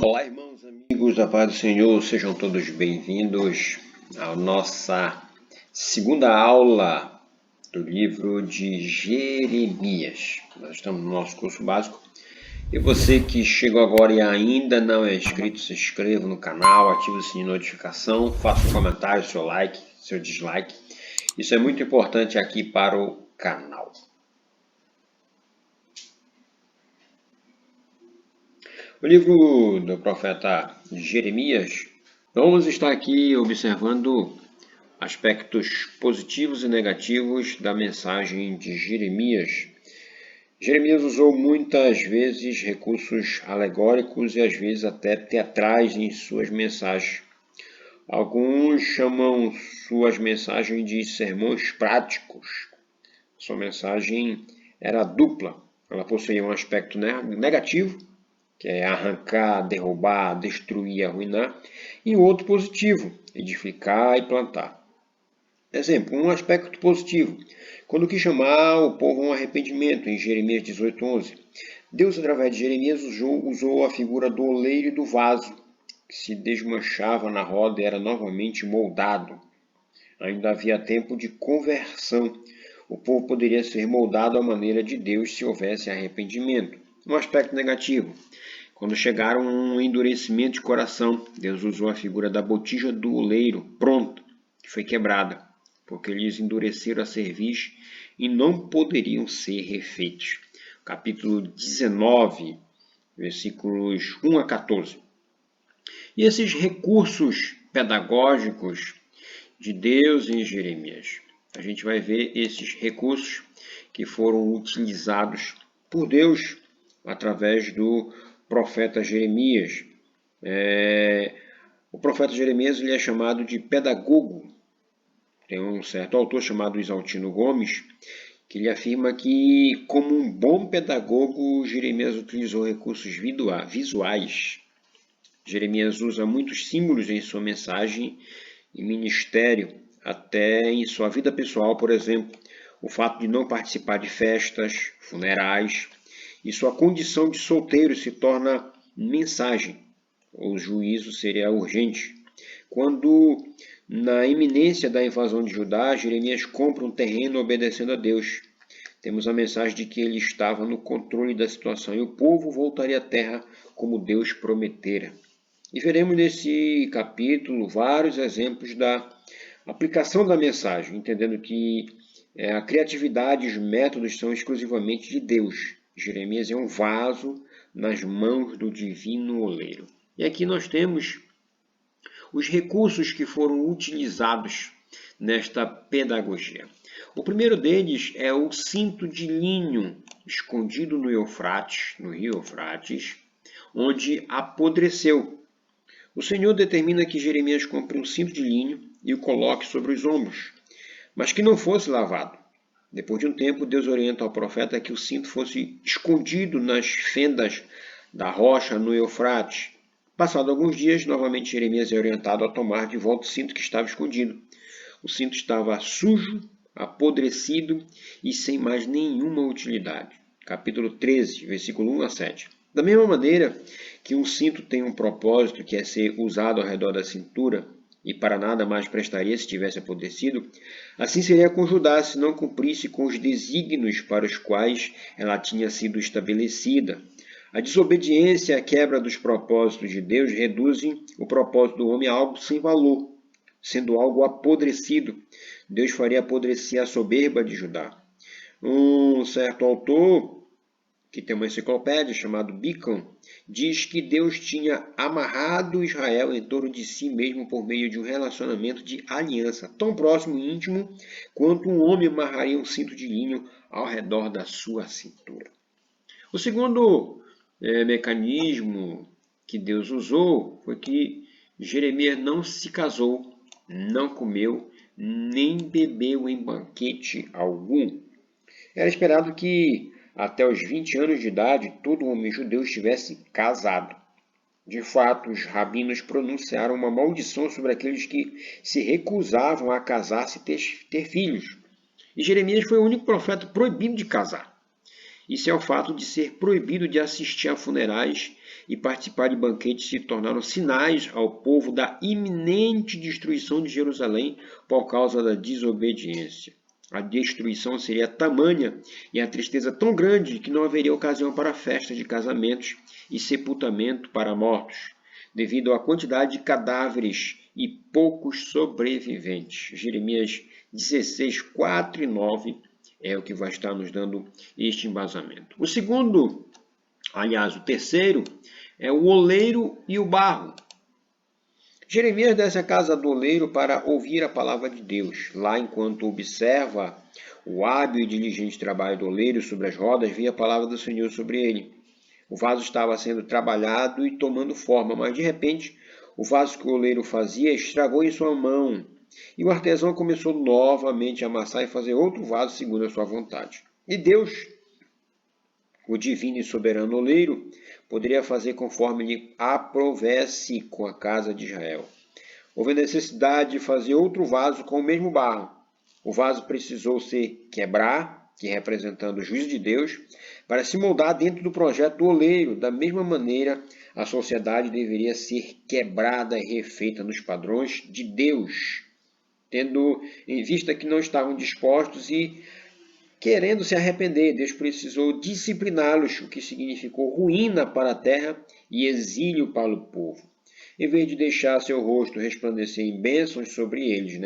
Olá, irmãos, amigos da paz do Senhor, sejam todos bem-vindos à nossa segunda aula do livro de Jeremias. Nós estamos no nosso curso básico. E você que chegou agora e ainda não é inscrito, se inscreva no canal, ative o sininho de notificação, faça um comentário, seu like, seu dislike. Isso é muito importante aqui para o canal. O livro do profeta Jeremias, vamos estar aqui observando aspectos positivos e negativos da mensagem de Jeremias. Jeremias usou muitas vezes recursos alegóricos e às vezes até teatrais em suas mensagens. Alguns chamam suas mensagens de sermões práticos. Sua mensagem era dupla. Ela possuía um aspecto negativo, que é arrancar, derrubar, destruir, arruinar, e outro positivo, edificar e plantar. Exemplo, um aspecto positivo, quando quis chamar o povo a um arrependimento, em Jeremias 18:11. Deus, através de Jeremias, usou a figura do oleiro e do vaso, que se desmanchava na roda e era novamente moldado. Ainda havia tempo de conversão. O povo poderia ser moldado à maneira de Deus se houvesse arrependimento. Um aspecto negativo, quando chegaram a um endurecimento de coração, Deus usou a figura da botija do oleiro pronta, que foi quebrada, porque eles endureceram a cerviz e não poderiam ser refeitos. Capítulo 19, versículos 1 a 14. E esses recursos pedagógicos de Deus em Jeremias, a gente vai ver esses recursos que foram utilizados por Deus através do profeta Jeremias. O profeta Jeremias ele é chamado de pedagogo. Tem um certo autor chamado Isaltino Gomes, que ele afirma que, como um bom pedagogo, Jeremias utilizou recursos visuais. Jeremias usa muitos símbolos em sua mensagem e ministério, até em sua vida pessoal, por exemplo, o fato de não participar de festas, funerais, e sua condição de solteiro se torna mensagem. O juízo seria urgente. Quando, na iminência da invasão de Judá, Jeremias compra um terreno obedecendo a Deus. Temos a mensagem de que ele estava no controle da situação e o povo voltaria à terra como Deus prometera. E veremos nesse capítulo vários exemplos da aplicação da mensagem, entendendo que a criatividade e os métodos são exclusivamente de Deus. Jeremias é um vaso nas mãos do divino oleiro. E aqui nós temos os recursos que foram utilizados nesta pedagogia. O primeiro deles é o cinto de linho escondido no rio Eufrates, onde apodreceu. O Senhor determina que Jeremias compre um cinto de linho e o coloque sobre os ombros, mas que não fosse lavado. Depois de um tempo, Deus orienta ao profeta que o cinto fosse escondido nas fendas da rocha no Eufrates. Passado alguns dias, novamente Jeremias é orientado a tomar de volta o cinto que estava escondido. O cinto estava sujo, apodrecido e sem mais nenhuma utilidade. Capítulo 13, versículo 1 a 7. Da mesma maneira que um cinto tem um propósito que é ser usado ao redor da cintura, e para nada mais prestaria se tivesse apodrecido, assim seria com Judá se não cumprisse com os desígnios para os quais ela tinha sido estabelecida. A desobediência e a quebra dos propósitos de Deus reduzem o propósito do homem a algo sem valor, sendo algo apodrecido. Deus faria apodrecer a soberba de Judá. Um certo autor, que tem uma enciclopédia chamado Beacon, diz que Deus tinha amarrado Israel em torno de si mesmo por meio de um relacionamento de aliança, tão próximo e íntimo quanto um homem amarraria um cinto de linho ao redor da sua cintura. O segundo mecanismo que Deus usou foi que Jeremias não se casou, não comeu, nem bebeu em banquete algum. Era esperado que até os 20 anos de idade todo homem judeu estivesse casado. De fato, os rabinos pronunciaram uma maldição sobre aqueles que se recusavam a casar-se e ter filhos. E Jeremias foi o único profeta proibido de casar. Isso é o fato de ser proibido de assistir a funerais e participar de banquetes se tornaram sinais ao povo da iminente destruição de Jerusalém por causa da desobediência. A destruição seria tamanha e a tristeza tão grande que não haveria ocasião para festas de casamentos e sepultamento para mortos, devido à quantidade de cadáveres e poucos sobreviventes. Jeremias 16, 4 e 9 é o que vai estar nos dando este embasamento. O terceiro, é o oleiro e o barro. Jeremias desce à casa do oleiro para ouvir a palavra de Deus. Lá, enquanto observa o hábil e diligente trabalho do oleiro sobre as rodas, vê a palavra do Senhor sobre ele. O vaso estava sendo trabalhado e tomando forma, mas de repente o vaso que o oleiro fazia estragou em sua mão. E o artesão começou novamente a amassar e fazer outro vaso segundo a sua vontade. E Deus, o divino e soberano oleiro, poderia fazer conforme lhe aprovesse com a casa de Israel. Houve necessidade de fazer outro vaso com o mesmo barro. O vaso precisou se quebrar, que representando o juízo de Deus, para se moldar dentro do projeto do oleiro. Da mesma maneira, a sociedade deveria ser quebrada e refeita nos padrões de Deus, tendo em vista que não estavam dispostos e querendo se arrepender. Deus precisou discipliná-los, o que significou ruína para a terra e exílio para o povo. Em vez de deixar seu rosto resplandecer em bênçãos sobre eles,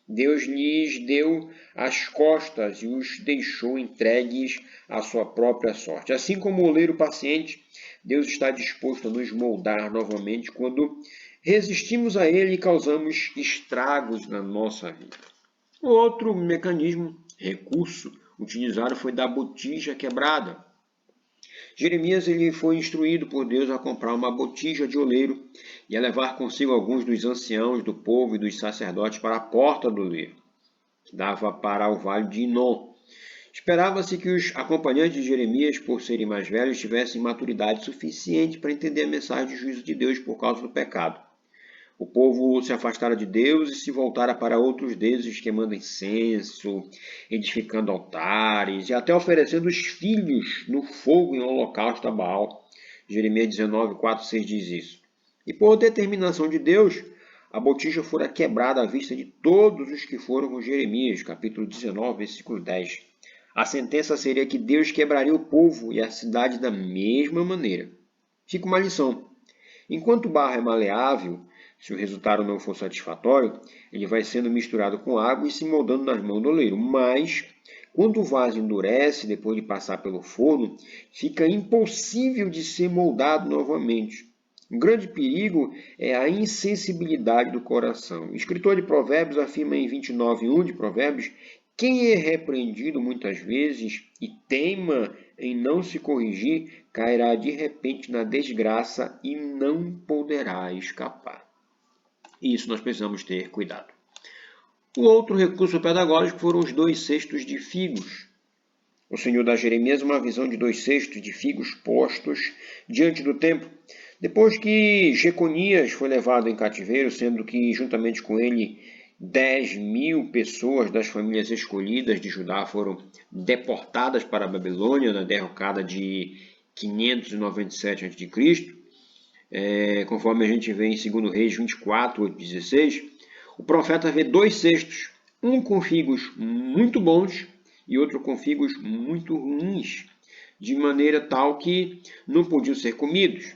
Deus lhes deu as costas e os deixou entregues à sua própria sorte. Assim como o oleiro paciente, Deus está disposto a nos moldar novamente quando resistimos a Ele e causamos estragos na nossa vida. O outro recurso utilizado foi da botija quebrada. Jeremias foi instruído por Deus a comprar uma botija de oleiro e a levar consigo alguns dos anciãos do povo e dos sacerdotes para a porta do oleiro, que dava para o vale de Inom. Esperava-se que os acompanhantes de Jeremias, por serem mais velhos, tivessem maturidade suficiente para entender a mensagem de juízo de Deus por causa do pecado. O povo se afastara de Deus e se voltara para outros deuses, queimando incenso, edificando altares e até oferecendo os filhos no fogo em holocausto a Baal. Jeremias 19, 4, 6 diz isso. E por determinação de Deus, a botija fora quebrada à vista de todos os que foram com Jeremias, capítulo 19, versículo 10. A sentença seria que Deus quebraria o povo e a cidade da mesma maneira. Fica uma lição. Enquanto o barro é maleável, se o resultado não for satisfatório, ele vai sendo misturado com água e se moldando nas mãos do oleiro. Mas, quando o vaso endurece depois de passar pelo forno, fica impossível de ser moldado novamente. Um grande perigo é a insensibilidade do coração. O escritor de Provérbios afirma em 29:1 de Provérbios: quem é repreendido muitas vezes e teima em não se corrigir, cairá de repente na desgraça e não poderá escapar. E isso nós precisamos ter cuidado. O outro recurso pedagógico foram os 2 cestos de figos. O Senhor dá a Jeremias uma visão de 2 cestos de figos postos diante do templo. Depois que Jeconias foi levado em cativeiro, sendo que juntamente com ele 10.000 pessoas das famílias escolhidas de Judá foram deportadas para a Babilônia na derrocada de 597 a.C., conforme a gente vê em 2 Reis 24, 8, 16, o profeta vê 2 cestos, um com figos muito bons e outro com figos muito ruins, de maneira tal que não podiam ser comidos.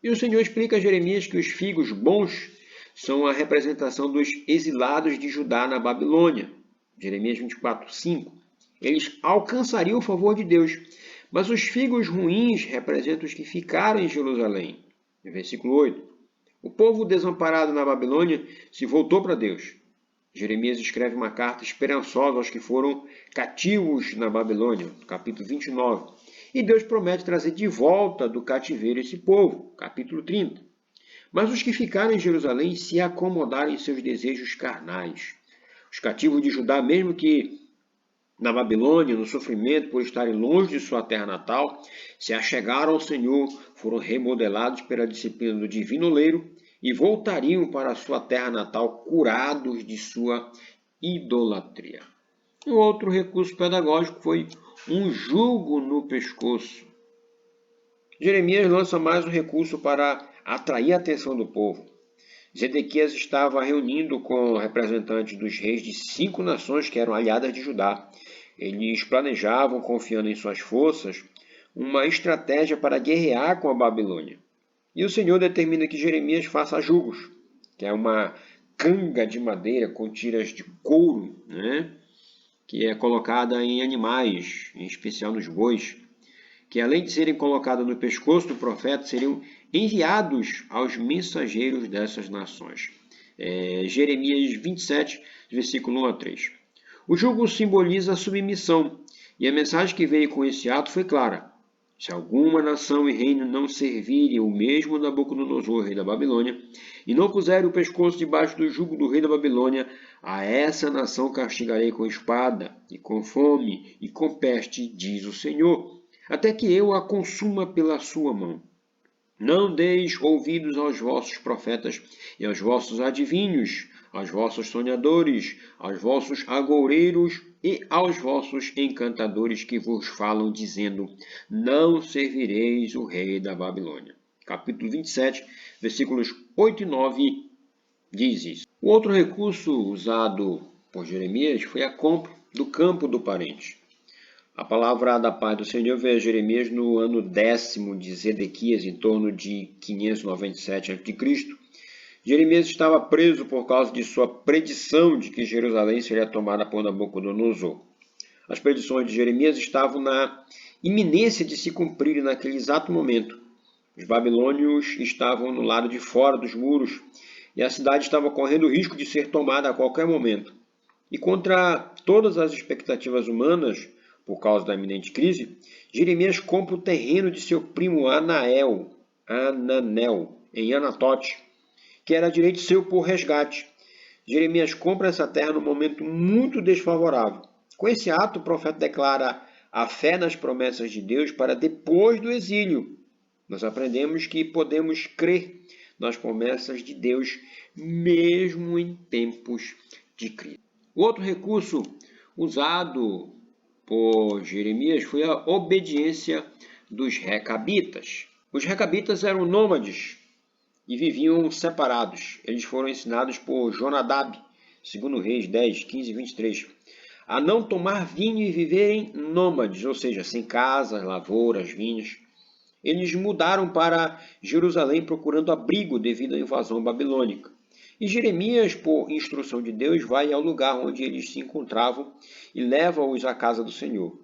E o Senhor explica a Jeremias que os figos bons são a representação dos exilados de Judá na Babilônia. Jeremias 24, 5. Eles alcançariam o favor de Deus, mas os figos ruins representam os que ficaram em Jerusalém. Versículo 8. O povo desamparado na Babilônia se voltou para Deus. Jeremias escreve uma carta esperançosa aos que foram cativos na Babilônia, capítulo 29. E Deus promete trazer de volta do cativeiro esse povo, capítulo 30. Mas os que ficaram em Jerusalém se acomodaram em seus desejos carnais. Os cativos de Judá, mesmo que na Babilônia, no sofrimento por estarem longe de sua terra natal, se achegaram ao Senhor, foram remodelados pela disciplina do divino oleiro e voltariam para a sua terra natal curados de sua idolatria. Um outro recurso pedagógico foi um jugo no pescoço. Jeremias lança mais um recurso para atrair a atenção do povo. Zedequias estava reunindo com representantes dos reis de 5 nações que eram aliadas de Judá. Eles planejavam, confiando em suas forças, uma estratégia para guerrear com a Babilônia. E o Senhor determina que Jeremias faça jugos, que é uma canga de madeira com tiras de couro, que é colocada em animais, em especial nos bois, que além de serem colocadas no pescoço do profeta, seriam enviados aos mensageiros dessas nações. Jeremias 27, versículo 1 a 3. O jugo simboliza a submissão, e a mensagem que veio com esse ato foi clara. Se alguma nação e reino não servirem o mesmo Nabucodonosor, rei da Babilônia, e não puserem o pescoço debaixo do jugo do rei da Babilônia, a essa nação castigarei com espada, e com fome, e com peste, diz o Senhor, até que eu a consuma pela sua mão. Não deis ouvidos aos vossos profetas e aos vossos adivinhos, aos vossos sonhadores, aos vossos agoureiros e aos vossos encantadores que vos falam, dizendo: não servireis o rei da Babilônia. Capítulo 27, versículos 8 e 9 diz isso. O outro recurso usado por Jeremias foi a compra do campo do parente. A palavra da paz do Senhor veio a Jeremias no ano 10º de Zedequias, em torno de 597 a.C. Jeremias estava preso por causa de sua predição de que Jerusalém seria tomada por Nabucodonosor. As predições de Jeremias estavam na iminência de se cumprirem naquele exato momento. Os babilônios estavam no lado de fora dos muros e a cidade estava correndo o risco de ser tomada a qualquer momento. E contra todas as expectativas humanas, por causa da iminente crise, Jeremias compra o terreno de seu primo Ananel, em Anatote, que era direito seu por resgate. Jeremias compra essa terra num momento muito desfavorável. Com esse ato, o profeta declara a fé nas promessas de Deus para depois do exílio. Nós aprendemos que podemos crer nas promessas de Deus mesmo em tempos de crise. O outro recurso usado por Jeremias foi a obediência dos recabitas. Os recabitas eram nômades e viviam separados. Eles foram ensinados por Jonadab, 2 Reis 10, 15 e 23, a não tomar vinho e viverem nômades, ou seja, sem casas, lavouras, vinhas. Eles mudaram para Jerusalém procurando abrigo devido à invasão babilônica. E Jeremias, por instrução de Deus, vai ao lugar onde eles se encontravam e leva-os à casa do Senhor.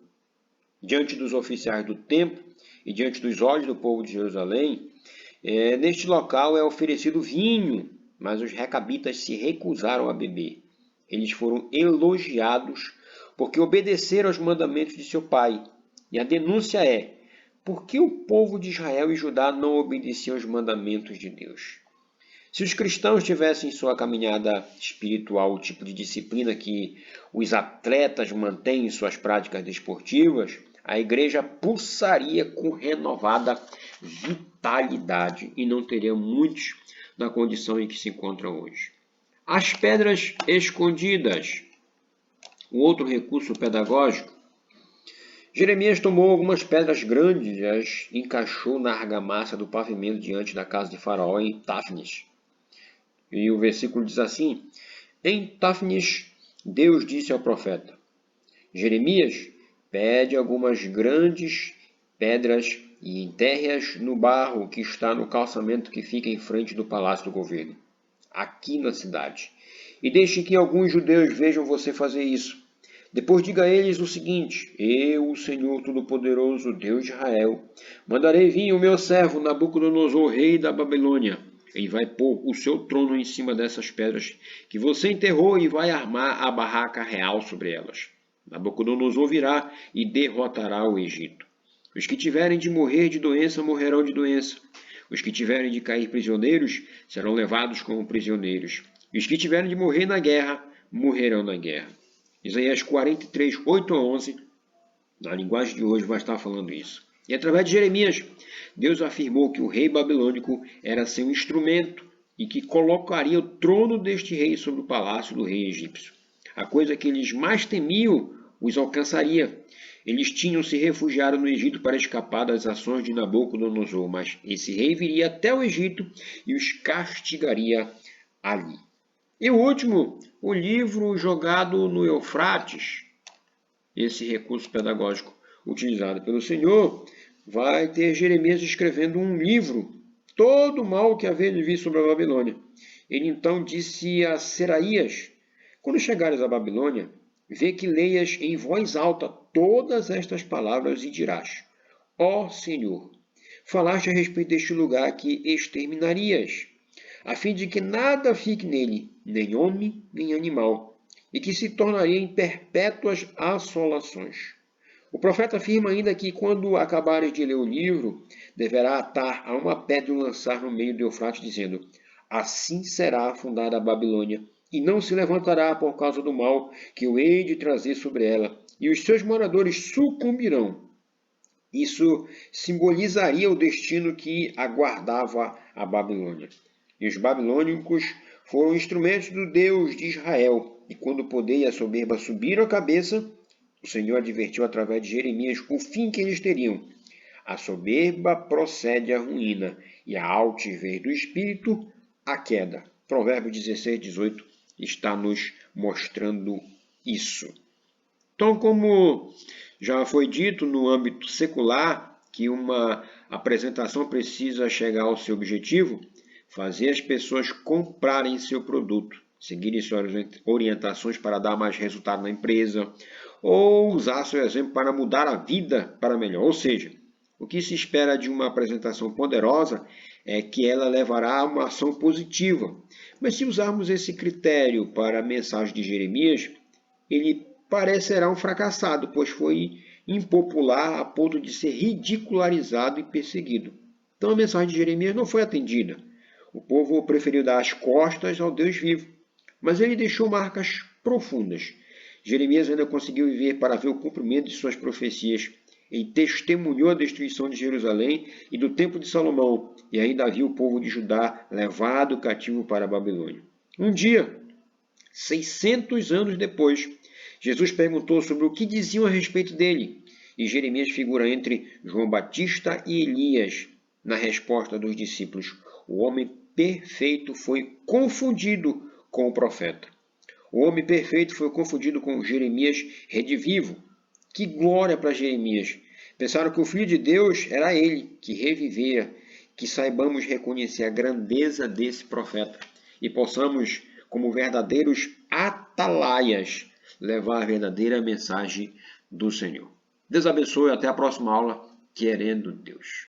Diante dos oficiais do templo e diante dos olhos do povo de Jerusalém, neste local é oferecido vinho, mas os recabitas se recusaram a beber. Eles foram elogiados porque obedeceram aos mandamentos de seu pai. E a denúncia é: por que o povo de Israel e Judá não obedeciam aos mandamentos de Deus? Se os cristãos tivessem em sua caminhada espiritual o tipo de disciplina que os atletas mantêm em suas práticas desportivas, a igreja pulsaria com renovada vitalidade e não teria muitos na condição em que se encontram hoje. As pedras escondidas. O outro recurso pedagógico. Jeremias tomou algumas pedras grandes e as encaixou na argamassa do pavimento diante da casa de Faraó em Táfnis. E o versículo diz assim: em Táfnis, Deus disse ao profeta: Jeremias, pede algumas grandes pedras e enterre-as no barro que está no calçamento que fica em frente do palácio do governo, aqui na cidade. E deixe que alguns judeus vejam você fazer isso. Depois diga a eles o seguinte: eu, o Senhor Todo-Poderoso, Deus de Israel, mandarei vir o meu servo Nabucodonosor, rei da Babilônia. Ele vai pôr o seu trono em cima dessas pedras que você enterrou e vai armar a barraca real sobre elas. Nabucodonosor virá e derrotará o Egito. Os que tiverem de morrer de doença, morrerão de doença. Os que tiverem de cair prisioneiros, serão levados como prisioneiros. E os que tiverem de morrer na guerra, morrerão na guerra. Isaías 43, 8 a 11, na linguagem de hoje, vai estar falando isso. E através de Jeremias, Deus afirmou que o rei babilônico era seu instrumento e que colocaria o trono deste rei sobre o palácio do rei egípcio. A coisa que eles mais temiam os alcançaria. Eles tinham se refugiado no Egito para escapar das ações de Nabucodonosor, mas esse rei viria até o Egito e os castigaria ali. E o último, o livro jogado no Eufrates, esse recurso pedagógico utilizado pelo Senhor, vai ter Jeremias escrevendo um livro, todo o mal que havia de vir sobre a Babilônia. Ele então disse a Seraías: quando chegares à Babilônia, vê que leias em voz alta todas estas palavras e dirás: ó Senhor, falaste a respeito deste lugar que exterminarias, a fim de que nada fique nele, nem homem, nem animal, e que se tornaria em perpétuas assolações. O profeta afirma ainda que, quando acabares de ler o livro, deverá atar a uma pedra e o lançar no meio do Eufrates, dizendo: assim será fundada a Babilônia, e não se levantará por causa do mal que eu hei de trazer sobre ela, e os seus moradores sucumbirão. Isso simbolizaria o destino que aguardava a Babilônia. E os babilônicos foram instrumentos do Deus de Israel, e quando o poder e a soberba subiram a cabeça, o Senhor advertiu através de Jeremias o fim que eles teriam. A soberba procede à ruína, e a altivez do espírito, a queda. Provérbios 16, 18 está nos mostrando isso. Então, como já foi dito no âmbito secular, que uma apresentação precisa chegar ao seu objetivo, fazer as pessoas comprarem seu produto, seguirem suas orientações para dar mais resultado na empresa, ou usar seu exemplo para mudar a vida para melhor. Ou seja, o que se espera de uma apresentação poderosa é que ela levará a uma ação positiva. Mas se usarmos esse critério para a mensagem de Jeremias, ele parecerá um fracassado, pois foi impopular a ponto de ser ridicularizado e perseguido. Então a mensagem de Jeremias não foi atendida. O povo preferiu dar as costas ao Deus vivo, mas ele deixou marcas profundas. Jeremias ainda conseguiu viver para ver o cumprimento de suas profecias. Ele testemunhou a destruição de Jerusalém e do templo de Salomão, e ainda viu o povo de Judá levado cativo para a Babilônia. Um dia, 600 anos depois, Jesus perguntou sobre o que diziam a respeito dele, e Jeremias figura entre João Batista e Elias. Na resposta dos discípulos, o homem perfeito foi confundido com o profeta. O homem perfeito foi confundido com Jeremias redivivo. Que glória para Jeremias! Pensaram que o Filho de Deus era ele, que revivera. Que saibamos reconhecer a grandeza desse profeta e possamos, como verdadeiros atalaias, levar a verdadeira mensagem do Senhor. Deus abençoe, até a próxima aula, querendo Deus.